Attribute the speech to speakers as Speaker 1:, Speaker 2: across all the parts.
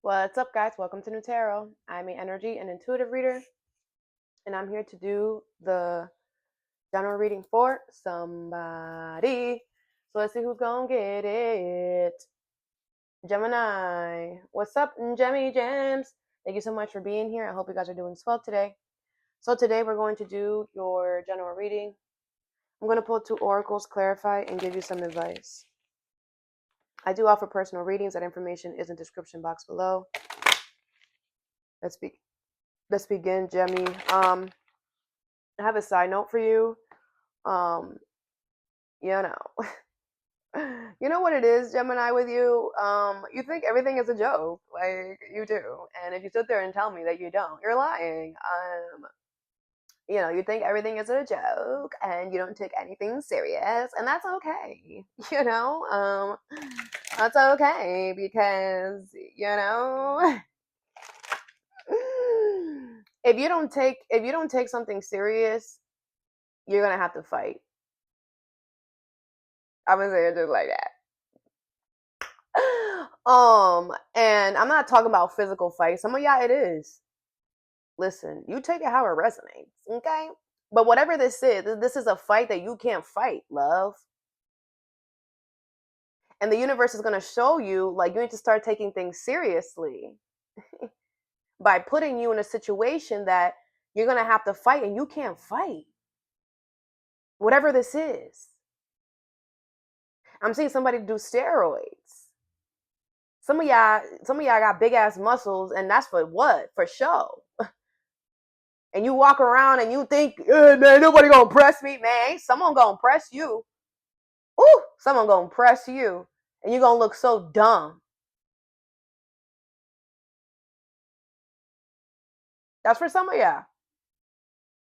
Speaker 1: What's up, guys? Welcome to Nutarot. I'm an energy and intuitive reader, and I'm here to do the general reading for somebody. So let's see who's gonna get it. Gemini, what's up, Gemmy Gems? Thank you so much for being here. I hope you guys are doing swell today. So today we're going to do your general reading. I'm going to pull 2 oracles, clarify, and give you some advice. I do offer personal readings. That information is in the description box below. Let's begin, Jemmy. I have a side note for you. Um, you know, you know what it is, Gemini, with you. You think everything is a joke, like you do, and if you sit there and tell me that you don't, you're lying. You think everything is a joke, and you don't take anything serious, and that's okay. That's okay because if you don't take something serious, you're gonna have to fight. I'm gonna say it just like that. And I'm not talking about physical fights. Some of y'all it is. Listen, you take it how it resonates, okay? But whatever this is a fight that you can't fight, love. And the universe is gonna show you, like, you need to start taking things seriously by putting you in a situation that you're gonna have to fight, and you can't fight. Whatever this is. I'm seeing somebody do steroids. Some of y'all got big ass muscles, and that's for what? For show. And you walk around and you think, man, nobody gonna press me, man. Someone gonna press you. Ooh, someone gonna press you, and you're gonna look so dumb. That's for some of y'all.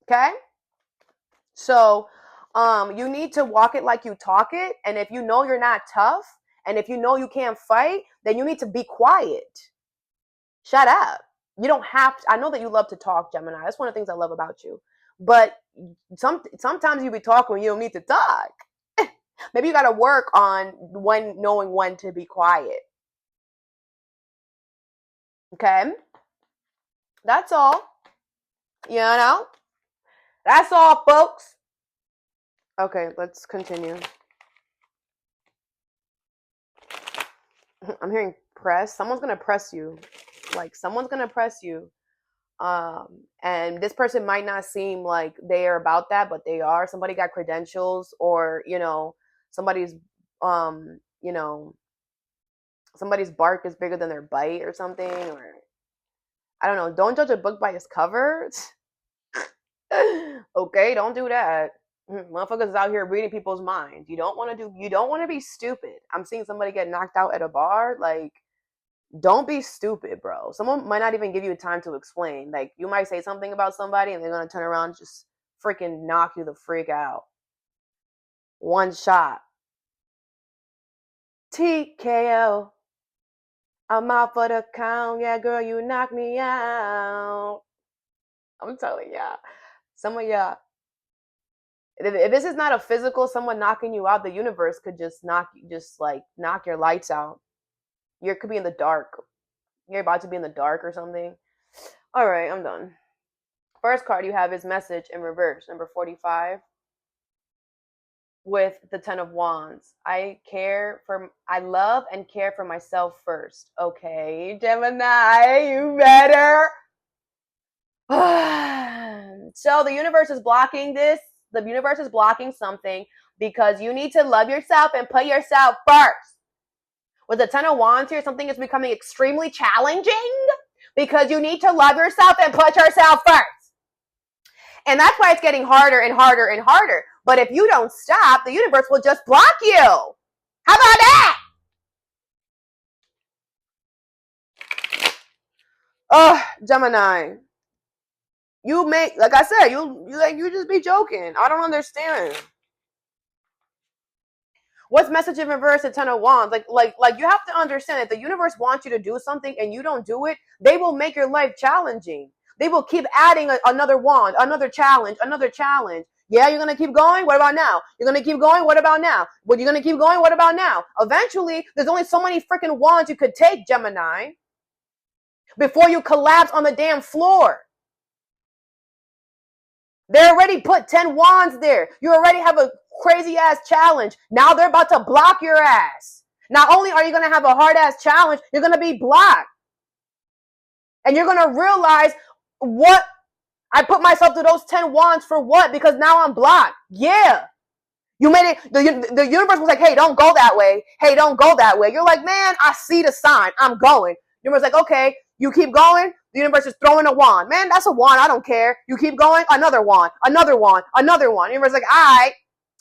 Speaker 1: Okay? So, you need to walk it like you talk it, and if you know you're not tough, and if you know you can't fight, then you need to be quiet. Shut up. You don't have to. I know that you love to talk, Gemini. That's one of the things I love about you. But sometimes you be talking when you don't need to talk. Maybe you got to work on knowing when to be quiet. Okay? That's all. That's all, folks. Okay, let's continue. I'm hearing press. Someone's going to press you. Like, someone's going to press you. And this person might not seem like they are about that, but they are. Somebody got credentials, or, somebody's, somebody's bark is bigger than their bite or something, or I don't know. Don't judge a book by its cover. Okay, don't do that. Motherfuckers is out here reading people's minds. You don't want to be stupid. I'm seeing somebody get knocked out at a bar. Like, don't be stupid, bro. Someone might not even give you time to explain. Like, you might say something about somebody and they're going to turn around and just freaking knock you the freak out. One shot. TKO. I'm out for the count. Yeah, girl, you knock me out. I'm telling y'all. Some of y'all. If this is not a physical, someone knocking you out, the universe could just knock your lights out. You could be in the dark. You're about to be in the dark or something. All right, I'm done. First card you have is message in reverse, number 45, with the 10 of Wands. I love and care for myself first. Okay, Gemini, you better. So the universe is blocking this. The universe is blocking something because you need to love yourself and put yourself first. With the 10 of Wands here, something is becoming extremely challenging because you need to love yourself and put yourself first. And that's why it's getting harder and harder and harder. But if you don't stop, the universe will just block you. How about that? Oh, Gemini. Like I said, you just be joking. I don't understand. What's message in reverse at 10 of Wands? Like you have to understand that the universe wants you to do something and you don't do it, they will make your life challenging. They will keep adding another wand, another challenge, another challenge. Yeah, you're going to keep going? What about now? You're going to keep going? What about now? You're going to keep going? What about now? Eventually, there's only so many freaking wands you could take, Gemini. before you collapse on the damn floor. They already put 10 wands there. You already have a crazy ass challenge. Now they're about to block your ass. Not only are you going to have a hard ass challenge, you're going to be blocked. And you're going to realize, what? I put myself to those 10 wands for what? Because now I'm blocked. Yeah. You made it. The universe was like, hey, don't go that way. Hey, don't go that way. You're like, man, I see the sign. I'm going. The universe like, okay, you keep going. The universe is throwing a wand. Man, that's a wand. I don't care. You keep going. Another wand. Another wand. Another wand. The universe like, all right,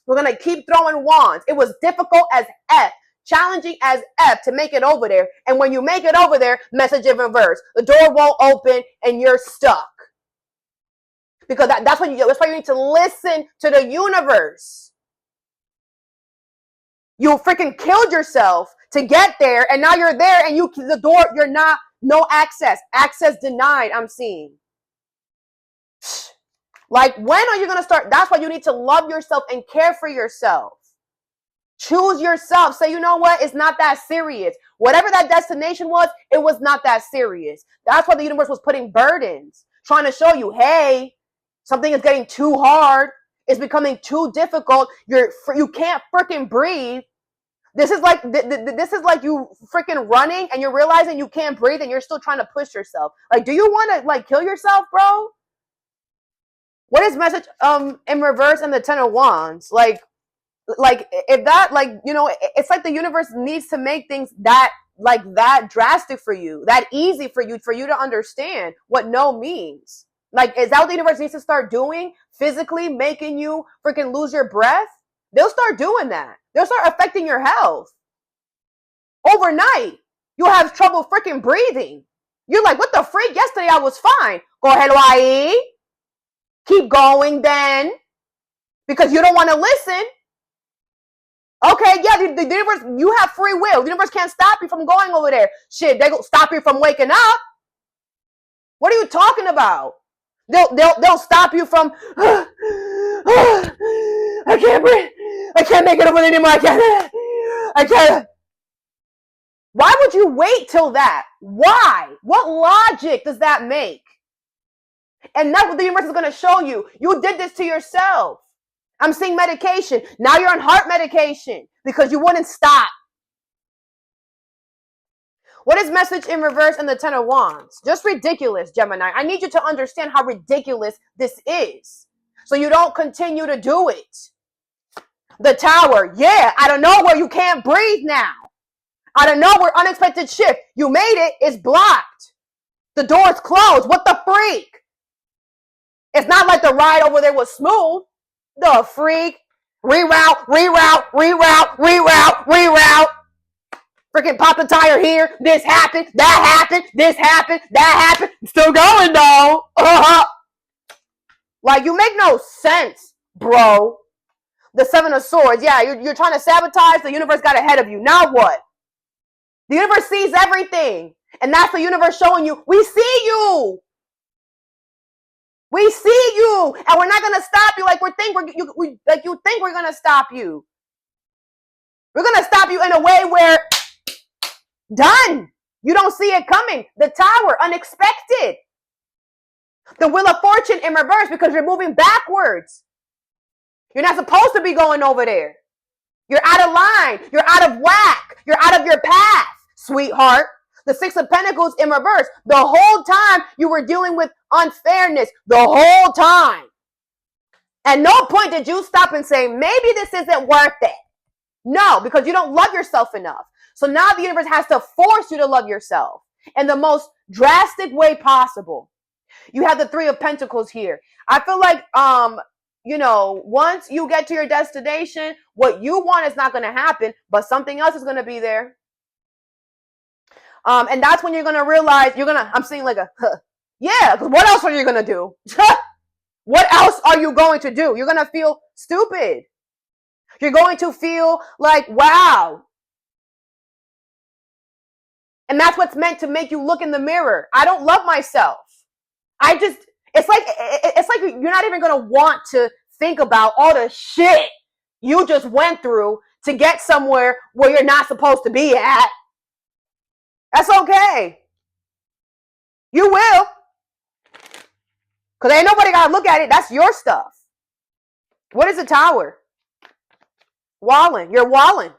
Speaker 1: we're going to keep throwing wands. It was difficult as F. Challenging as F to make it over there. And when you make it over there, message in reverse. The door won't open and you're stuck. Because that's why you need to listen to the universe. You freaking killed yourself to get there, and now you're there, and the door, you're not, no access. Access denied, I'm seeing. Like, when are you going to start? That's why you need to love yourself and care for yourself. Choose yourself. Say, you know what? It's not that serious. Whatever that destination was, it was not that serious. That's why the universe was putting burdens, trying to show you, hey, something is getting too hard. It's becoming too difficult. You can't freaking breathe. This is like you freaking running and you're realizing you can't breathe and you're still trying to push yourself. Like, do you want to like kill yourself, bro? What is message in reverse and the 10 of wands? Like if that, like, you know, it's like the universe needs to make things that drastic for you, that easy for you to understand what no means. Like, is that what the universe needs to start doing? Physically making you freaking lose your breath? They'll start doing that. They'll start affecting your health. Overnight, you'll have trouble freaking breathing. You're like, what the freak? Yesterday I was fine. Go ahead, Hawaii. Keep going then. Because you don't want to listen. Okay, yeah, the universe, you have free will. The universe can't stop you from going over there. Shit, they gonna stop you from waking up. What are you talking about? They'll stop you from, I can't breathe. I can't make it over anymore. I can't. Why would you wait till that? Why? What logic does that make? And that's what the universe is going to show you. You did this to yourself. I'm seeing medication. Now you're on heart medication because you wouldn't stop. What is message in reverse and the 10 of wands? Just ridiculous, Gemini. I need you to understand how ridiculous this is, so you don't continue to do it. The tower. Yeah, out of nowhere, you can't breathe now. Out of nowhere, unexpected shift. You made it. It's blocked. The door's closed. What the freak? It's not like the ride over there was smooth. The freak. Reroute. Freaking pop the tire here. This happened. That happened. This happened. That happened. Still going though. Like, you make no sense, bro. The 7 of swords. Yeah, you're trying to sabotage. The universe got ahead of you. Now what? The universe sees everything. And that's the universe showing you, we see you. We see you. And we're not going to stop you like you think we're going to stop you. We're going to stop you in a way where, done. You don't see it coming. The tower, unexpected. The wheel of fortune in reverse because you're moving backwards. You're not supposed to be going over there. You're out of line. You're out of whack. You're out of your path, sweetheart. The 6 of Pentacles in reverse. The whole time you were dealing with unfairness. The whole time. At no point did you stop and say, maybe this isn't worth it. No, because you don't love yourself enough. So now the universe has to force you to love yourself in the most drastic way possible. You have the 3 of Pentacles here. I feel like, once you get to your destination, what you want is not going to happen, but something else is going to be there. And that's when you're going to realize I'm seeing like yeah, because what else are you going to do? What else are you going to do? You're going to feel stupid. You're going to feel like, wow. And that's what's meant to make you look in the mirror. I don't love myself. It's like you're not even going to want to think about all the shit you just went through to get somewhere where you're not supposed to be at. That's okay. You will. Because ain't nobody got to look at it. That's your stuff. What is the Tower? Walling. You're walling.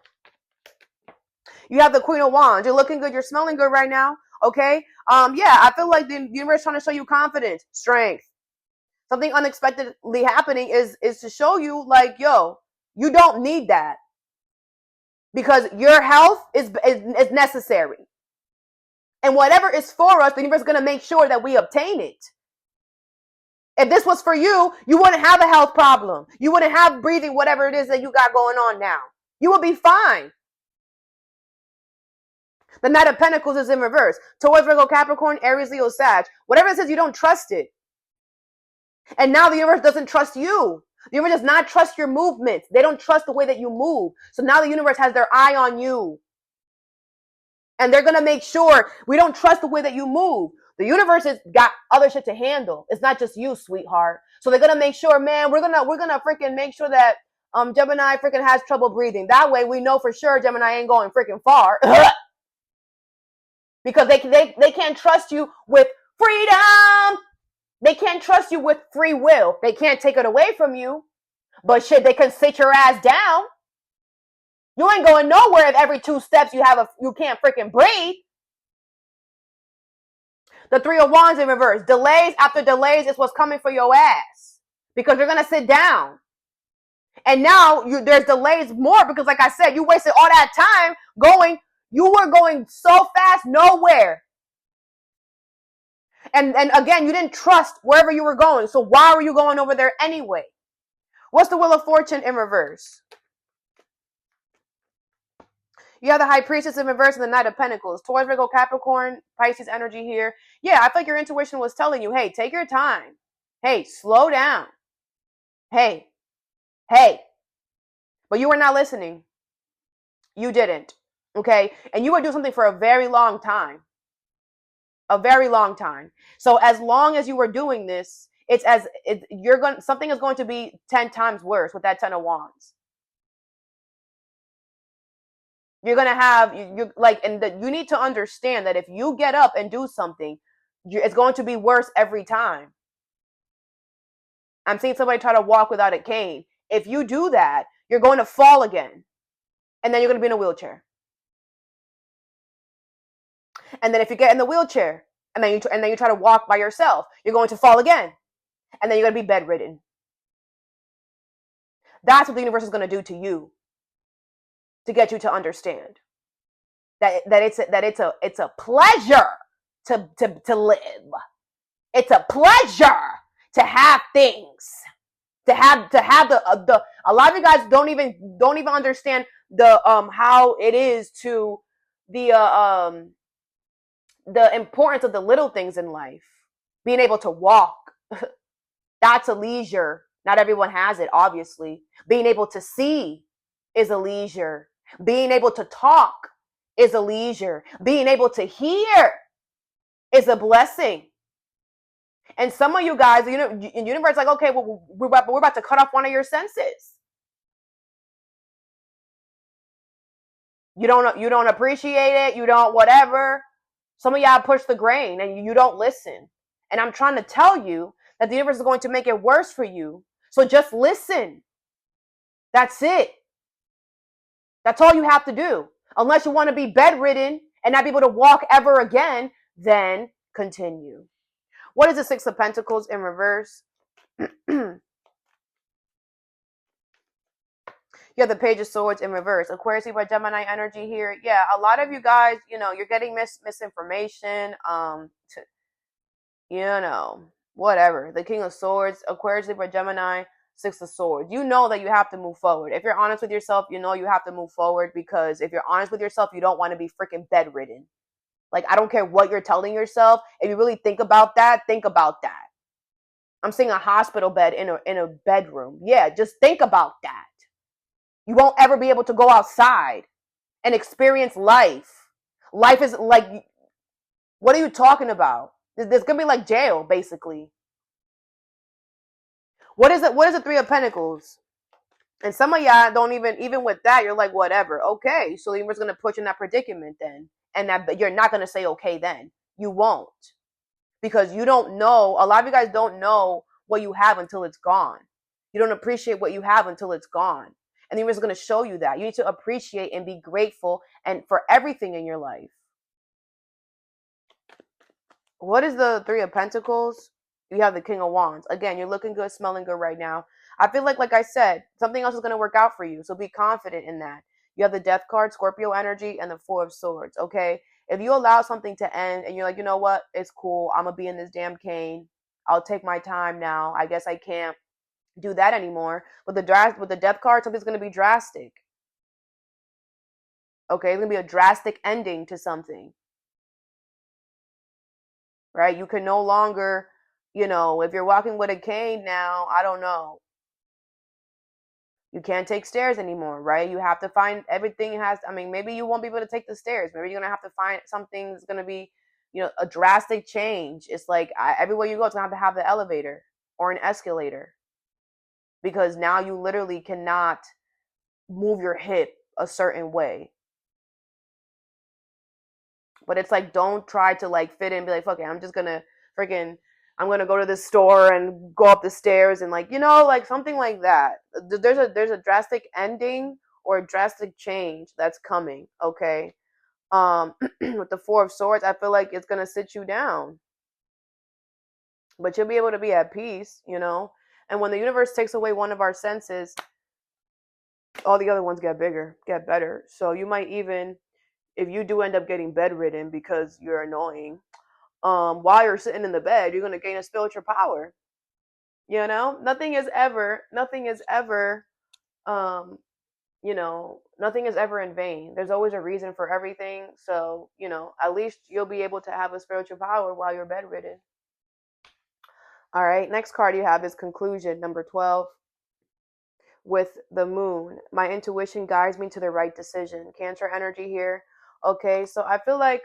Speaker 1: You have the Queen of Wands. You're looking good. You're smelling good right now. Okay? Yeah, I feel like the universe is trying to show you confidence, strength. Something unexpectedly happening is to show you, like, yo, you don't need that. Because your health is necessary. And whatever is for us, the universe is going to make sure that we obtain it. If this was for you, you wouldn't have a health problem. You wouldn't have breathing, whatever it is that you got going on now. You would be fine. The Knight of Pentacles is in reverse. Taurus, Virgo, Capricorn, Aries, Leo, Sag. Whatever it says, you don't trust it. And now the universe doesn't trust you. The universe does not trust your movements. They don't trust the way that you move. So now the universe has their eye on you. And they're going to make sure we don't trust the way that you move. The universe has got other shit to handle. It's not just you, sweetheart. So they're going to make sure, man, we're going to freaking make sure that Gemini freaking has trouble breathing. That way we know for sure Gemini ain't going freaking far. Because they can't trust you with freedom. They can't trust you with free will. They can't take it away from you. But shit, they can sit your ass down. You ain't going nowhere if every 2 steps you can't freaking breathe. The Three of Wands in reverse. Delays after delays is what's coming for your ass. Because you're going to sit down. And now there's delays more because, like I said, you wasted all that time going. You were going so fast nowhere. And again, you didn't trust wherever you were going. So why were you going over there anyway? What's the Wheel of Fortune in reverse? You have the High Priestess in reverse and the Knight of Pentacles. Taurus, Virgo, Capricorn, Pisces energy here. Yeah, I feel like your intuition was telling you, hey, take your time. Hey, slow down. Hey. But you were not listening. You didn't. Okay? And you were doing something for a very long time. A very long time. So as long as you were doing this, something is going to be 10 times worse with that 10 of Wands. You're going to have, you need to understand that if you get up and do something, it's going to be worse every time. I'm seeing somebody try to walk without a cane. If you do that, you're going to fall again. And then you're going to be in a wheelchair. And then if you get in the wheelchair, and then you try to walk by yourself, you're going to fall again. And then you're going to be bedridden. That's what the universe is going to do to you. To get you to understand that it's a pleasure to live. It's a pleasure to have things. To have the a lot of you guys don't even understand the how it is to the importance of the little things in life. Being able to walk. That's a leisure. Not everyone has it, obviously. Being able to see is a leisure. Being able to talk is a leisure. Being able to hear is a blessing. And some of you guys, in the universe, like, okay, well, we're about to cut off one of your senses. You don't appreciate it. You don't whatever. Some of y'all push the grain and you don't listen. And I'm trying to tell you that the universe is going to make it worse for you. So just listen. That's it. That's all you have to do. Unless you want to be bedridden and not be able to walk ever again, then continue. What is the Six of Pentacles in reverse? You have the Page of Swords in reverse. Aquarius, Libra, Gemini energy here. Yeah, a lot of you guys, you're getting misinformation. Whatever. The King of Swords, Aquarius, Libra, Gemini, Six of Swords. You know that you have to move forward. If you're honest with yourself, you know you have to move forward, because if you're honest with yourself, you don't want to be freaking bedridden. Like, I don't care what you're telling yourself. If you really think about that, think about that. I'm seeing a hospital bed in a bedroom. Yeah, just think about that. You won't ever be able to go outside and experience life. Life is like, what are you talking about? There's going to be like jail, basically. What is it? What is the Three of Pentacles? And some of y'all don't even with that, you're like, whatever. Okay, so the universe is going to put you in that predicament then. And that you're not going to say okay then. You won't. because you don't know. A lot of you guys don't know what you have until it's gone. You don't appreciate what you have until it's gone. And the universe is going to show you that. You need to appreciate and be grateful and for everything in your life. What is the Three of Pentacles? You have the King of Wands. Again, you're looking good, smelling good right now. I feel like I said, something else is going to work out for you. So be confident in that. You have the Death card, Scorpio energy, and the Four of Swords. Okay. If you allow something to end and you're like, you know what? It's cool. I'm going to be in this damn cane. I'll take my time now. I guess I can't do that anymore. With the Death card, something's going to be drastic. Okay. It's going to be a drastic ending to something. Right? You can no longer, if you're walking with a cane now, I don't know. You can't take stairs anymore, right? You have to find everything maybe you won't be able to take the stairs. Maybe you're going to have to find something that's going to be, a drastic change. It's like everywhere you go, it's going to have the elevator or an escalator because now you literally cannot move your hip a certain way. But it's like, don't try to fit in and be like, fuck it, I'm just going to I'm gonna go to the store and go up the stairs and something like that. There's a drastic ending or a drastic change that's coming. Okay, with the Four of Swords, I feel like it's gonna sit you down, but you'll be able to be at peace. And when the universe takes away one of our senses, all the other ones get better. So you might even, if you do end up getting bedridden because you're annoying, while you're sitting in the bed, you're going to gain a spiritual power. Nothing is ever, nothing is ever in vain. There's always a reason for everything. So, at least you'll be able to have a spiritual power while you're bedridden. All right. Next card you have is Conclusion, number 12. With the Moon. My intuition guides me to the right decision. Cancer energy here. Okay. So I feel like,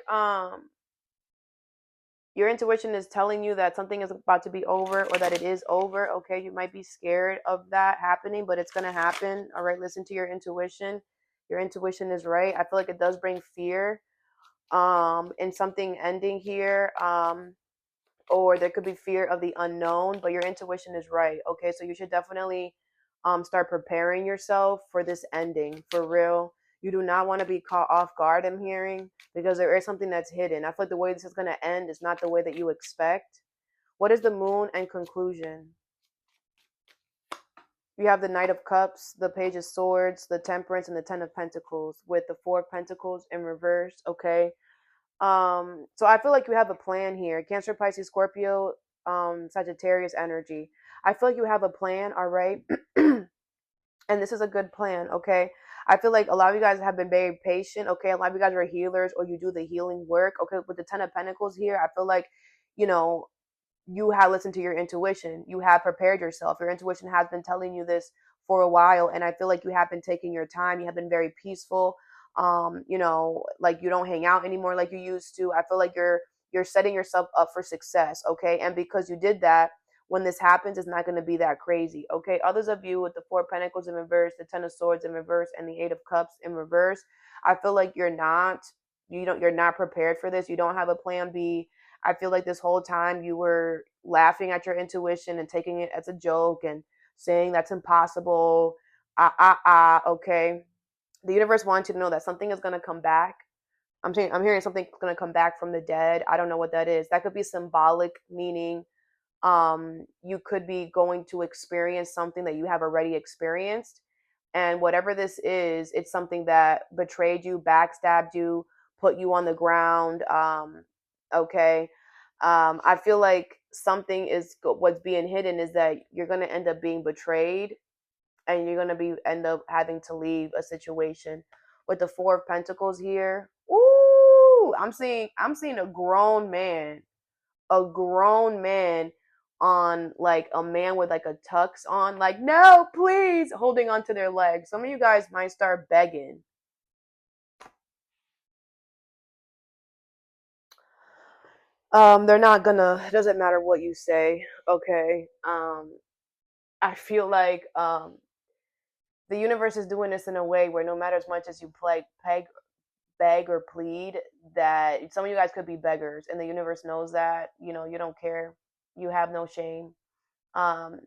Speaker 1: your intuition is telling you that something is about to be over or that it is over. Okay, you might be scared of that happening, but it's going to happen. All right, listen to your intuition. Your intuition is right. I feel like it does bring fear in something ending here, or there could be fear of the unknown, but your intuition is right. Okay, so you should definitely start preparing yourself for this ending, for real. You do not want to be caught off guard, I'm hearing, because there is something that's hidden. I feel like the way this is going to end is not the way that you expect. What is the Moon and Conclusion? You have the Knight of Cups, the Page of Swords, the Temperance, and the Ten of Pentacles with the Four of Pentacles in reverse. Okay. So I feel like you have a plan here. Cancer, Pisces, Scorpio, Sagittarius energy. I feel like you have a plan, all right? And this is a good plan, okay? I feel like a lot of you guys have been very patient, okay? A lot of you guys are healers or you do the healing work, okay? With the Ten of Pentacles here, I feel like, you have listened to your intuition. You have prepared yourself. Your intuition has been telling you this for a while, and I feel like you have been taking your time. You have been very peaceful. Like you don't hang out anymore like you used to. I feel like you're setting yourself up for success, okay? And because you did that, when this happens, it's not going to be that crazy, okay? Others of you with the Four of Pentacles in reverse, the Ten of Swords in reverse, and the Eight of Cups in reverse, I feel like you're not prepared for this. You don't have a plan B. I feel like this whole time you were laughing at your intuition and taking it as a joke and saying that's impossible. Okay. The universe wants you to know that something is going to come back. I'm hearing something's going to come back from the dead. I don't know what that is. That could be symbolic, meaning you could be going to experience something that you have already experienced. And whatever this is, it's something that betrayed you, backstabbed you, put you on the ground. Okay. I feel like something is what's being hidden is that you're going to end up being betrayed and you're going to end up having to leave a situation. With the Four of Pentacles here. Ooh, I'm seeing a grown man on like a man with like a tux on, like, no, please, holding onto their legs. Some of you guys might start begging. They're not gonna, it doesn't matter what you say, okay? I feel like the universe is doing this in a way where no matter as much as you beg or plead, that some of you guys could be beggars, and the universe knows that. You know, you don't care. You have no shame.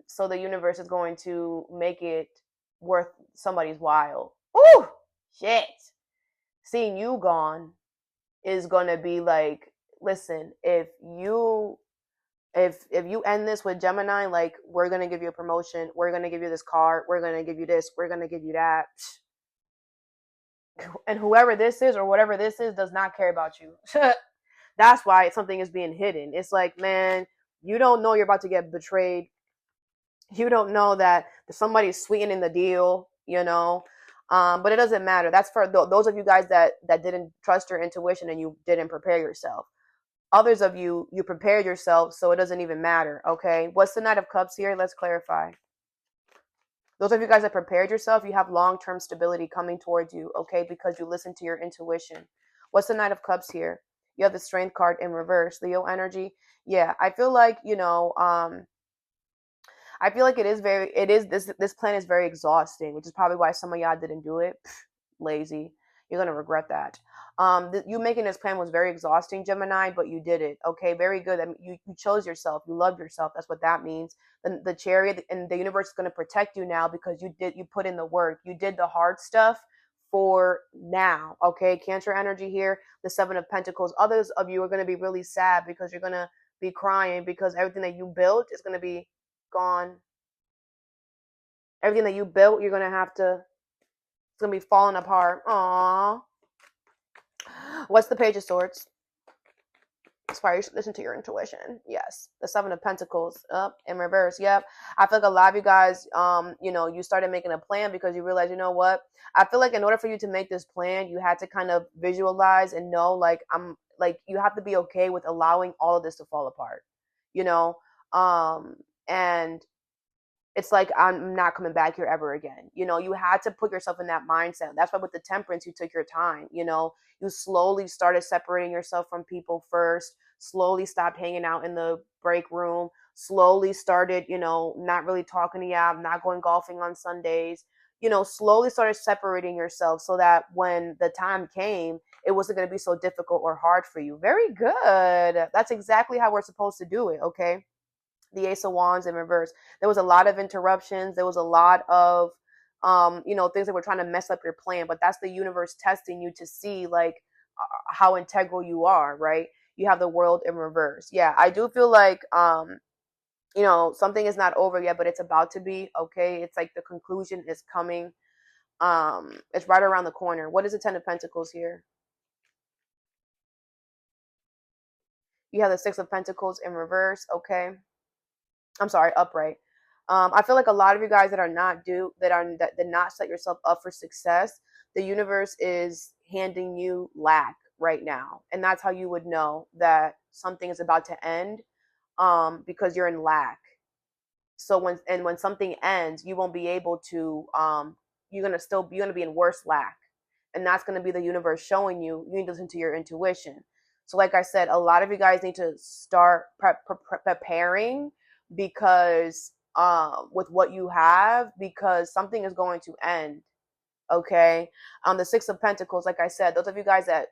Speaker 1: So the universe is going to make it worth somebody's while. Ooh, shit. Seeing you gone is gonna be like, listen, if you end this with Gemini, like, we're gonna give you a promotion, we're gonna give you this car, we're gonna give you this, we're gonna give you that, and whoever this is or whatever this is does not care about you. That's why something is being hidden. It's like, man, you don't know you're about to get betrayed. You don't know that somebody's sweetening the deal, you know. But it doesn't matter. That's for those of you guys that didn't trust your intuition and you didn't prepare yourself. Others of you, you prepared yourself, so it doesn't even matter, okay? What's the Knight of Cups here? Let's clarify. Those of you guys that prepared yourself, you have long-term stability coming towards you, okay? Because you listen to your intuition. What's the Knight of Cups here? You have the Strength card in reverse. Leo energy. Yeah, I feel like, you know, I feel like this plan is very exhausting, which is probably why some of y'all didn't do it. Lazy. You're going to regret that. You making this plan was very exhausting, Gemini, but you did it. Okay, very good. I mean, you chose yourself. You love yourself. That's what that means. The Chariot and the universe is going to protect you now because you put in the work. You did the hard stuff for now. Okay, Cancer energy here, the Seven of Pentacles. Others of you are going to be really sad because you're going to be crying because everything that you built is going to be gone. Everything that you built, you're going to have to, it's going to be falling apart. Aww. What's the Page of Swords? That's why you should listen to your intuition. Yes. The Seven of Pentacles up in reverse. Yep. I feel like a lot of you guys, you know, you started making a plan because you realized, you know what? I feel like in order for you to make this plan, you had to kind of visualize and know, like, you have to be okay with allowing all of this to fall apart, you know? And it's like, I'm not coming back here ever again. You know, you had to put yourself in that mindset. That's why with the Temperance, you took your time. You know, you slowly started separating yourself from people first, slowly stopped hanging out in the break room, slowly started, you know, not really talking to you, not going golfing on Sundays, you know, slowly started separating yourself so that when the time came, it wasn't going to be so difficult or hard for you. Very good. That's exactly how we're supposed to do it. Okay. The Ace of Wands in reverse. There was a lot of interruptions. There was a lot of, you know, things that were trying to mess up your plan. But that's the universe testing you to see, like, how integral you are, right? You have the World in reverse. Yeah, I do feel like, you know, something is not over yet, but it's about to be. Okay, it's like the conclusion is coming. It's right around the corner. What is the Ten of Pentacles here? You have the Six of Pentacles in reverse. Okay. I'm sorry, upright. I feel like a lot of you guys that did not set yourself up for success, the universe is handing you lack right now, and that's how you would know that something is about to end, because you're in lack. So when something ends, you won't be able to. You're gonna be in worse lack, and that's gonna be the universe showing you. You need to listen to your intuition. So, like I said, a lot of you guys need to start preparing because with what you have, because something is going to end. Okay. The Six of Pentacles, like I said, those of you guys that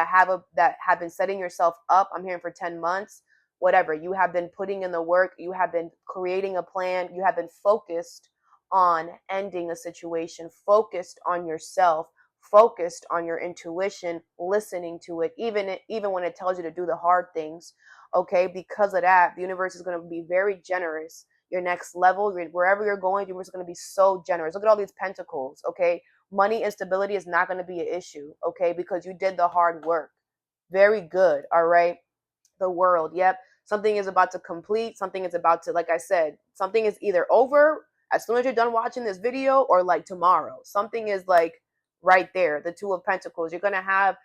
Speaker 1: have been setting yourself up, I'm hearing for 10 months, whatever, you have been putting in the work, you have been creating a plan, you have been focused on ending a situation, focused on yourself, focused on your intuition, listening to it, even when it tells you to do the hard things. Okay, because of that, the universe is going to be very generous. Your next level, wherever you're going, the universe is going to be so generous. Look at all these pentacles. Okay, money and stability is not going to be an issue. Okay, because you did the hard work. Very good. All right. The World. Yep. Something is about to complete. Something is about to, like I said, something is either over as soon as you're done watching this video or like tomorrow. Something is like right there. The Two of Pentacles. You're going to have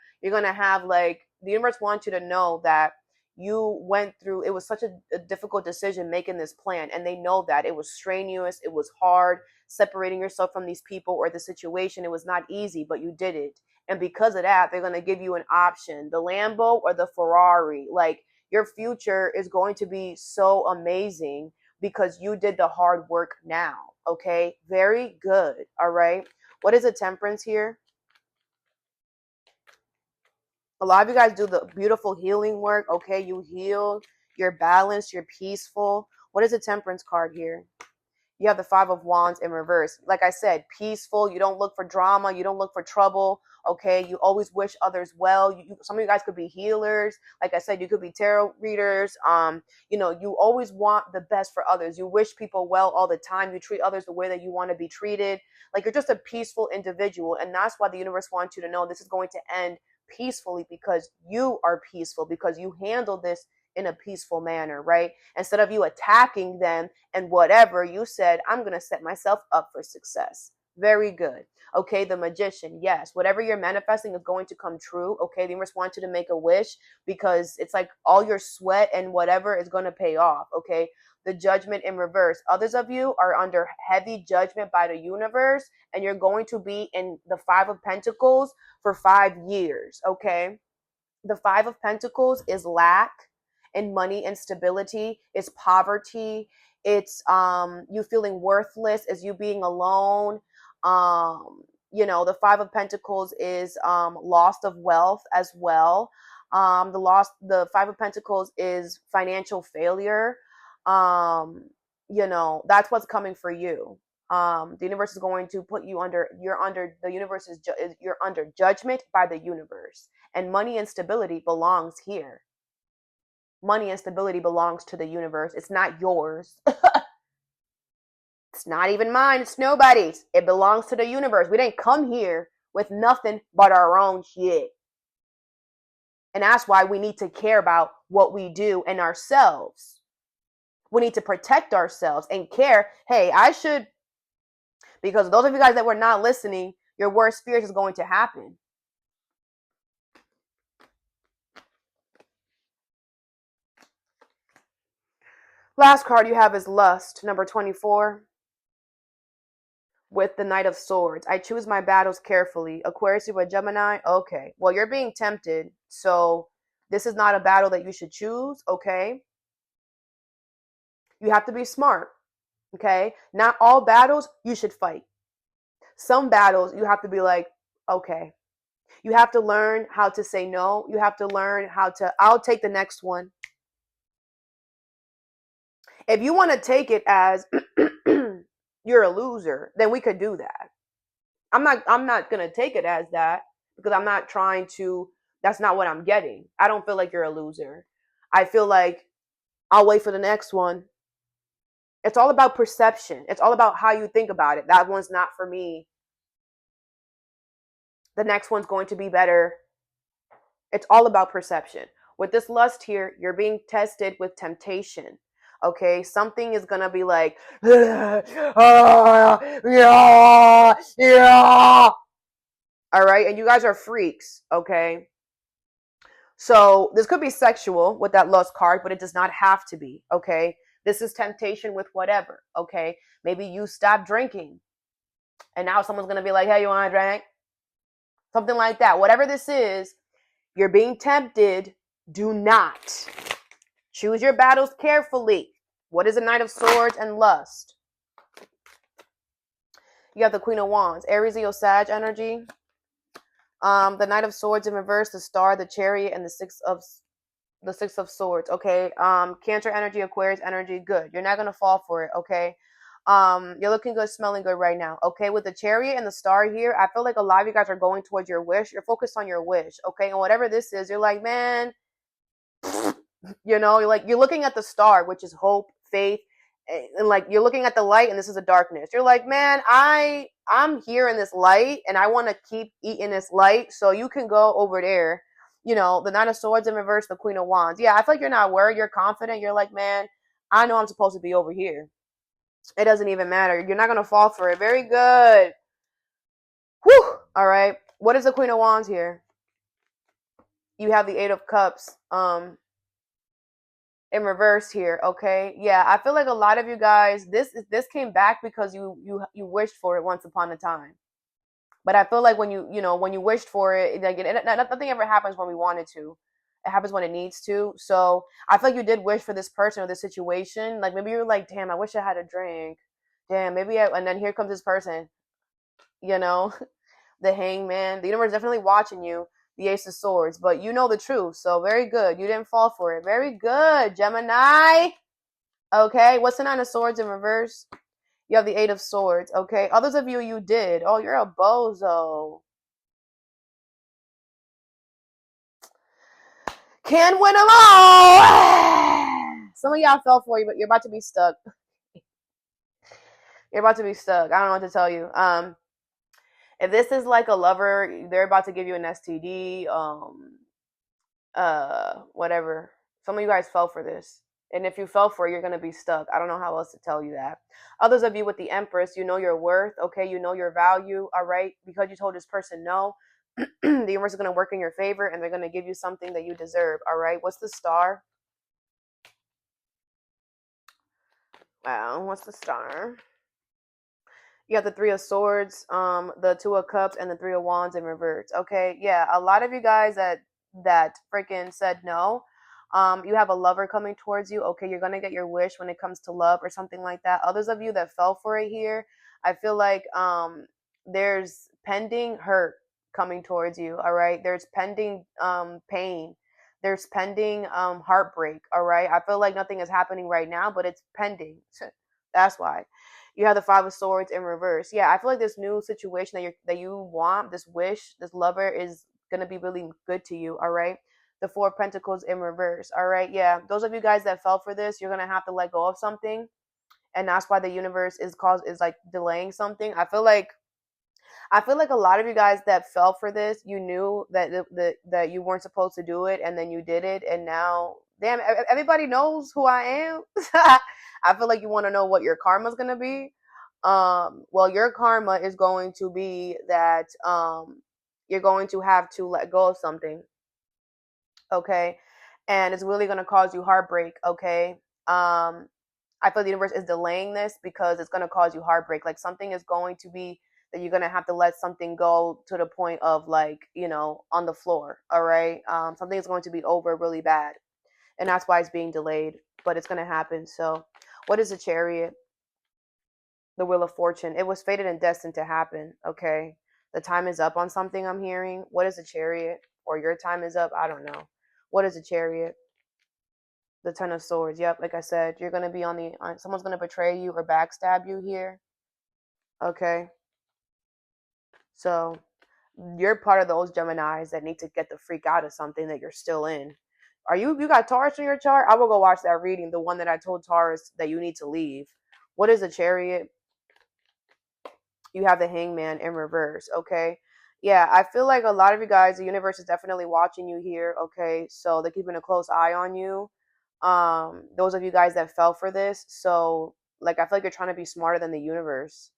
Speaker 1: like, the universe wants you to know that you went through, it was such a difficult decision making this plan, and they know that it was strenuous, it was hard separating yourself from these people or the situation. It was not easy, but you did it. And because of that, they're going to give you an option, the Lambo or the Ferrari. Like, your future is going to be so amazing because you did the hard work now. Okay, very good. All right, what is a Temperance here? A lot of you guys do the beautiful healing work. Okay, you heal, you're balanced, you're peaceful. What is the Temperance card here? You have the Five of Wands in reverse. Like I said, peaceful. You don't look for drama. You don't look for trouble. Okay. You always wish others well. Some of you guys could be healers. Like I said, you could be tarot readers. You always want the best for others. You wish people well all the time. You treat others the way that you want to be treated. Like you're just a peaceful individual. And that's why the universe wants you to know this is going to end peacefully because you are peaceful, because you handle this in a peaceful manner, right? Instead of you attacking them and whatever, you said, I'm going to set myself up for success. Very good. Okay, the Magician. Yes, whatever you're manifesting is going to come true. Okay, the universe wants you to make a wish because it's like all your sweat and whatever is going to pay off. Okay, the Judgment in reverse. Others of you are under heavy judgment by the universe, and you're going to be in the Five of Pentacles for 5 years. Okay, the Five of Pentacles is lack and money instability, it's poverty, it's you feeling worthless, as you being alone. The Five of Pentacles is loss of wealth as well. The Five of Pentacles is financial failure. That's what's coming for you. The universe is going to put you under, you're under judgment by the universe, and money and stability belongs here. Money and stability belongs to the universe. It's not yours. It's not even mine. It's nobody's. It belongs to the universe. We didn't come here with nothing but our own shit. And that's why we need to care about what we do and ourselves. We need to protect ourselves and care. Hey, because those of you guys that were not listening, your worst fears is going to happen. Last card you have is Lust, number 24. With the Knight of Swords. I choose my battles carefully. Aquarius, you a Gemini? Okay. Well, you're being tempted, so this is not a battle that you should choose, okay? You have to be smart, okay? Not all battles you should fight. Some battles you have to be like, okay. You have to learn how to say no. You have to learn I'll take the next one. If you want to take it as you're a loser, then we could do that. I'm not going to take it as that because I'm not trying to, that's not what I'm getting. I don't feel like you're a loser. I feel like I'll wait for the next one. It's all about perception. It's all about how you think about it. That one's not for me. The next one's going to be better. It's all about perception. With this Lust here, you're being tested with temptation. Okay, something is gonna be like, yeah. All right, and you guys are freaks. Okay, so this could be sexual with that Lust card, but it does not have to be. Okay, this is temptation with whatever. Okay, maybe you stop drinking, and now someone's gonna be like, hey, you want to drink? Something like that. Whatever this is, you're being tempted. Do not. Choose your battles carefully. What is the Knight of Swords and Lust? You have the Queen of Wands. Aries, Leo, Sag energy. The Knight of Swords in reverse, the Star, the Chariot, and the Six of Swords. Okay. Cancer energy, Aquarius energy. Good. You're not gonna fall for it. Okay. You're looking good, smelling good right now. Okay. With the Chariot and the Star here, I feel like a lot of you guys are going towards your wish. You're focused on your wish. Okay. And whatever this is, you're like, man. You're looking at the star, which is hope, faith, and like you're looking at the light, and this is the darkness. You're like, man, I'm here in this light, and I want to keep eating this light. So you can go over there. The Nine of Swords in reverse, the Queen of Wands. Yeah, I feel like you're not worried. You're confident. You're like, man, I know I'm supposed to be over here. It doesn't even matter. You're not gonna fall for it. Very good. Whew. All right. What is the Queen of Wands here? You have the Eight of Cups. In reverse here, okay? Yeah, I feel like a lot of you guys, this came back because you wished for it once upon a time. But I feel like when you wished for it, like nothing ever happens when we want it to. It happens when it needs to. So I feel like you did wish for this person or this situation. Like maybe you're like, damn, I wish I had a drink. Damn, and then here comes this person. The Hangman. The universe is definitely watching you. the Ace of Swords, but you know the truth, so very good. You didn't fall for it. Very good, Gemini. Okay, what's the Nine of Swords in reverse? You have the Eight of Swords. Okay, others of you, you did. Oh, you're a bozo. Can't win them all. Some of y'all fell for you, but you're about to be stuck. You're about to be stuck. I don't know what to tell you. If this is like a lover, they're about to give you an STD. Whatever. Some of you guys fell for this. And if you fell for it, you're going to be stuck. I don't know how else to tell you that. Others of you with the Empress, you know your worth, okay? You know your value, all right? Because you told this person no, the universe is going to work in your favor and they're going to give you something that you deserve, all right? What's the star? Wow, what's the star? You have the Three of Swords, the Two of Cups, and the Three of Wands in reverse. Okay, yeah, a lot of you guys that freaking said no, you have a lover coming towards you. Okay, you're gonna get your wish when it comes to love or something like that. Others of you that fell for it here, I feel like there's pending hurt coming towards you. All right, there's pending pain. There's pending heartbreak. All right, I feel like nothing is happening right now, but it's pending. That's why. You have the Five of Swords in reverse. Yeah, I feel like this new situation that you want, this wish, this lover is gonna be really good to you. All right. The Four of Pentacles in reverse. All right. Yeah, those of you guys that fell for this, you're gonna have to let go of something, and that's why the universe is like delaying something. I feel like a lot of you guys that fell for this, you knew that you weren't supposed to do it, and then you did it, and now, damn, everybody knows who I am. I feel like you want to know what your karma is gonna be. Well, your karma is going to be that you're going to have to let go of something, okay, and it's really gonna cause you heartbreak, okay. I feel the universe is delaying this because it's going to cause you heartbreak. Like something is going to be that you're going to have to let something go to the point of like, on the floor. All right. Something is going to be over really bad. And that's why it's being delayed, but it's going to happen. So what is a Chariot? The Wheel of Fortune. It was fated and destined to happen. Okay. The time is up on something I'm hearing. What is a Chariot? Or your time is up? I don't know. What is a Chariot? The Ten of Swords. Yep, like I said, you're gonna be someone's gonna betray you or backstab you here. Okay, so you're part of those Geminis that need to get the freak out of something that you're still in. You got Taurus in your chart? I will go watch that reading, the one that I told Taurus that you need to leave. What is a Chariot? You have the Hangman in reverse. Okay, yeah, I feel like a lot of you guys, the universe is definitely watching you here. Okay, so they're keeping a close eye on you. Those of you guys that fell for this, so like I feel like you're trying to be smarter than the universe.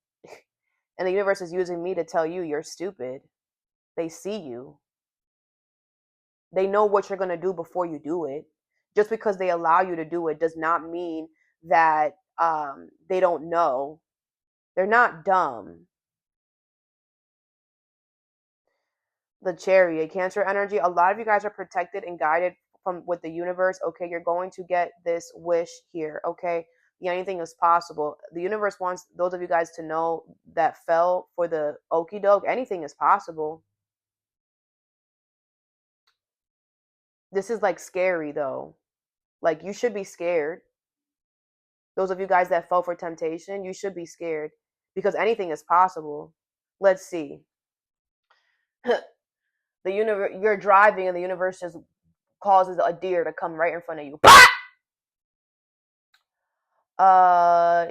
Speaker 1: And the universe is using me to tell you you're stupid. They see you. They know what you're going to do before you do it. Just because they allow you to do it does not mean that they don't know. They're not dumb. The Chariot, Cancer energy, a lot of you guys are protected and guided with the universe. Okay, you're going to get this wish here. Okay, yeah, anything is possible. The universe wants those of you guys to know that fell for the okie doke. Anything is possible. This is like scary though. Like you should be scared. Those of you guys that fell for temptation, you should be scared because anything is possible. Let's see. The universe, you're driving and the universe just causes a deer to come right in front of you.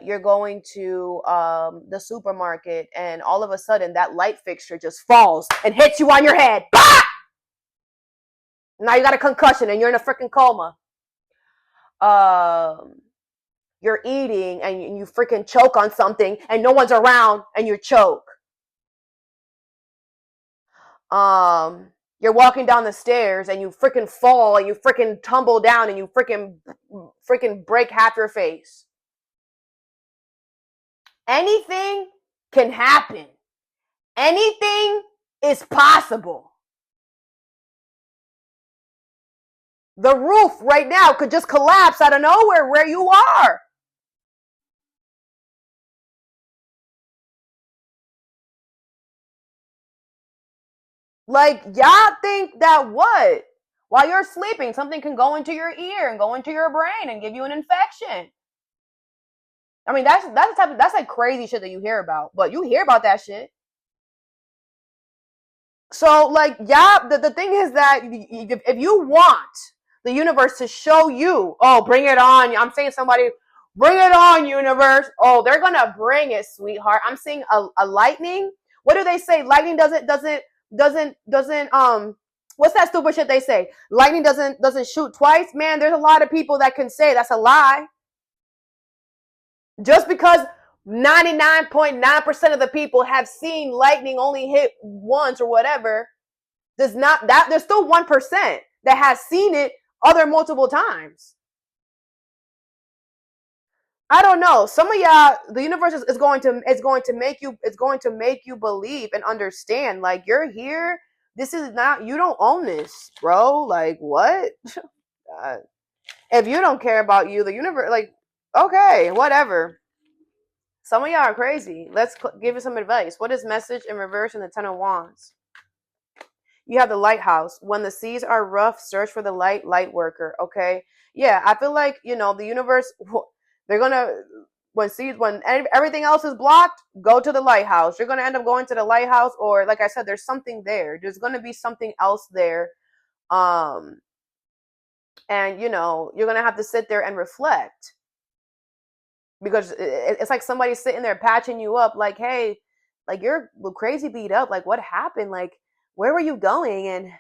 Speaker 1: You're going to the supermarket and all of a sudden that light fixture just falls and hits you on your head. Bah! Now you got a concussion and you're in a freaking coma. You're eating and you freaking choke on something and no one's around and you choke. You're walking down the stairs and you freaking fall and you freaking tumble down and you freaking break half your face. Anything can happen. Anything is possible. The roof right now could just collapse out of nowhere where you are. Like, y'all think that what? While you're sleeping, something can go into your ear and go into your brain and give you an infection. I mean, that's the type of, that's like crazy shit that you hear about, but you hear about that shit. So, like, yeah, the thing is that if you want the universe to show you, oh, bring it on. I'm saying somebody, bring it on, universe. Oh, they're gonna bring it, sweetheart. I'm seeing a lightning. What do they say? Lightning doesn't what's that stupid shit they say? Lightning doesn't shoot twice. Man, there's a lot of people that can say that's a lie. Just because 99.9% of the people have seen lightning only hit once or whatever, does not, that there's still 1% that has seen it other multiple times. I don't know. Some of y'all, the universe is going to make you believe and understand. Like, you're here. This is not, you don't own this, bro. Like, what? If you don't care about you, the universe, like, okay, whatever. Some of y'all are crazy. Let's give you some advice. What is message in reverse in the Ten of Wands? You have the lighthouse. When the seas are rough, search for the light worker. Okay. Yeah, I feel like, the universe, they're gonna, when everything else is blocked, go to the lighthouse. You're gonna end up going to the lighthouse, or like I said, there's something there. There's gonna be something else there. And you're gonna have to sit there and reflect, because it's like somebody's sitting there patching you up, like, hey, like, you're crazy beat up, like, what happened, like, where were you going? And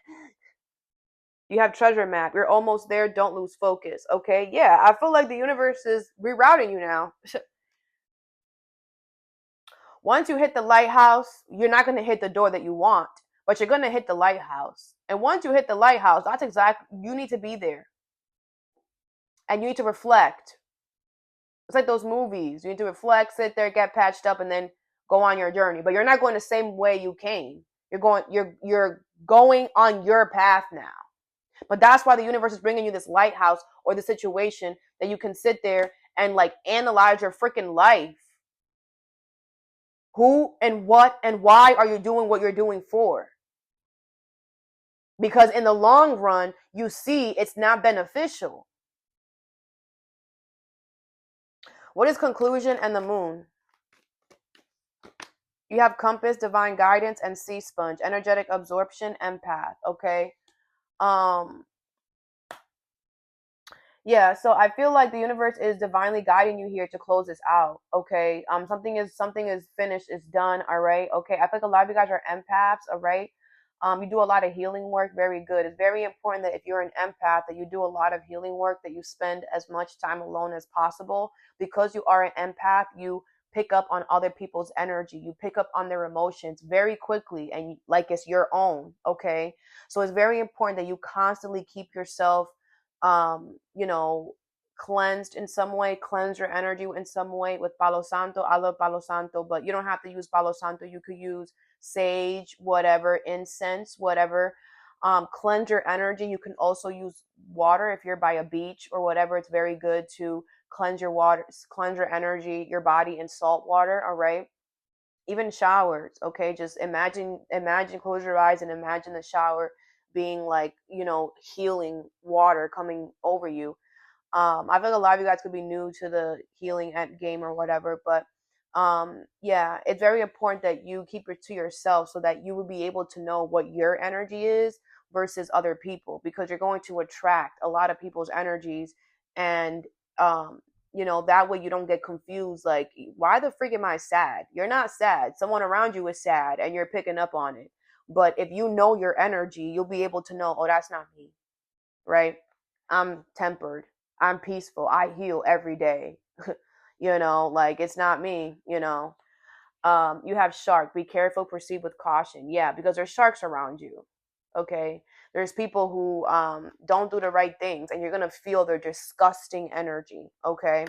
Speaker 1: you have treasure map, you're almost there, don't lose focus. Okay, yeah, I feel like the universe is rerouting you now. Once you hit the lighthouse, you're not going to hit the door that you want, but you're going to hit the lighthouse. And once you hit the lighthouse, that's exactly, you need to be there, and you need to reflect. It's like those movies. You need to reflect, sit there, get patched up, and then go on your journey. But you're not going the same way you came. You're going on your path now. But that's why the universe is bringing you this lighthouse or the situation that you can sit there and, like, analyze your freaking life. Who and what and why are you doing what you're doing for? Because in the long run, you see it's not beneficial. What is conclusion and the moon? You have compass, divine guidance, and sea sponge, energetic absorption, empath. Okay. Yeah, so I feel like the universe is divinely guiding you here to close this out. Okay. Something is finished, it's done, all right. Okay. I feel like a lot of you guys are empaths, all right. You do a lot of healing work, very good. It's very important that if you're an empath, that you do a lot of healing work, that you spend as much time alone as possible. Because you are an empath, you pick up on other people's energy, you pick up on their emotions very quickly, and like it's your own. Okay. So it's very important that you constantly keep yourself you know, cleansed in some way, cleanse your energy in some way with Palo Santo. I love Palo Santo, but you don't have to use Palo Santo. You could use sage, whatever, incense, whatever. Cleanse your energy. You can also use water if you're by a beach or whatever. It's very good to cleanse your water, cleanse your energy, your body in salt water. All right. Even showers. Okay. Just imagine, close your eyes and imagine the shower being like, healing water coming over you. I feel like a lot of you guys could be new to the healing end game or whatever, but yeah, it's very important that you keep it to yourself so that you will be able to know what your energy is versus other people, because you're going to attract a lot of people's energies, and that way you don't get confused, like, why the freak am I sad? You're not sad. Someone around you is sad and you're picking up on it. But if you know your energy, you'll be able to know, oh, that's not me, right? I'm tempered. I'm peaceful. I heal every day. Like, it's not me, You have shark. Be careful, proceed with caution. Yeah, because there's sharks around you. Okay. There's people who don't do the right things, and you're going to feel their disgusting energy. Okay.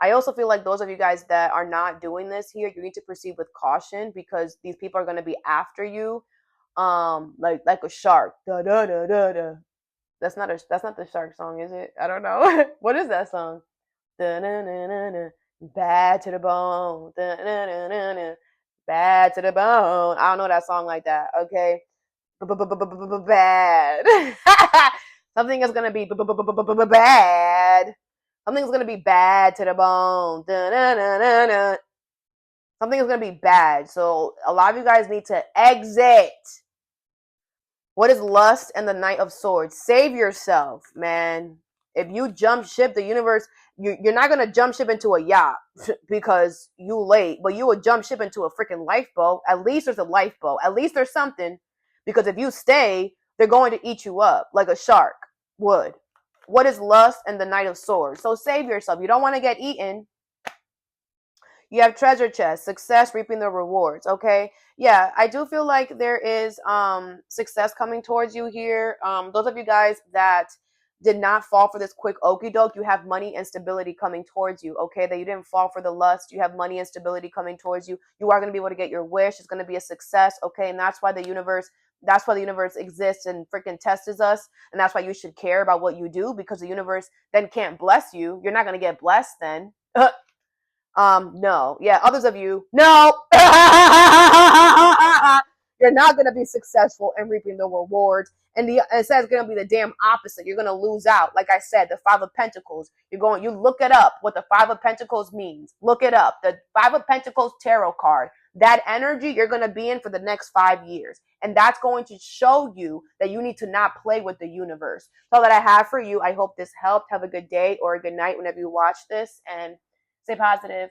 Speaker 1: I also feel like those of you guys that are not doing this here, you need to proceed with caution, because these people are going to be after you, like a shark. Da da da da da. That's not the shark song, is it? I don't know. What is that song? Da da da da da. Bad to the bone. Da da da da da. Bad to the bone. I don't know that song like that. Okay. bad. Something is gonna be bad. Something's gonna be bad to the bone. Something is gonna be bad. So a lot of you guys need to exit. What is lust and the Knight of Swords? Save yourself, man. If you jump ship, the universe, you're not going to jump ship into a yacht because you late, but you will jump ship into a freaking lifeboat. At least there's a lifeboat. At least there's something, because if you stay, they're going to eat you up like a shark would. What is lust and the Knight of Swords? So save yourself. You don't want to get eaten. You have treasure chest, success, reaping the rewards. Okay. Yeah, I do feel like there is success coming towards you here. Those of you guys that did not fall for this quick okie doke, you have money and stability coming towards you. Okay, that you didn't fall for the lust. You have money and stability coming towards you. You are going to be able to get your wish. It's going to be a success. Okay, and that's why the universe exists and freaking tests us, and that's why you should care about what you do, because the universe then can't bless you. You're not going to get blessed then. No. Yeah, others of you, no. You're not going to be successful in reaping the rewards. And it says it's going to be the damn opposite. You're going to lose out. Like I said, the Five of Pentacles. You look it up, what the Five of Pentacles means. Look it up. The Five of Pentacles tarot card. That energy you're going to be in for the next 5 years. And that's going to show you that you need to not play with the universe. So that I have for you. I hope this helped. Have a good day or a good night whenever you watch this. And stay positive.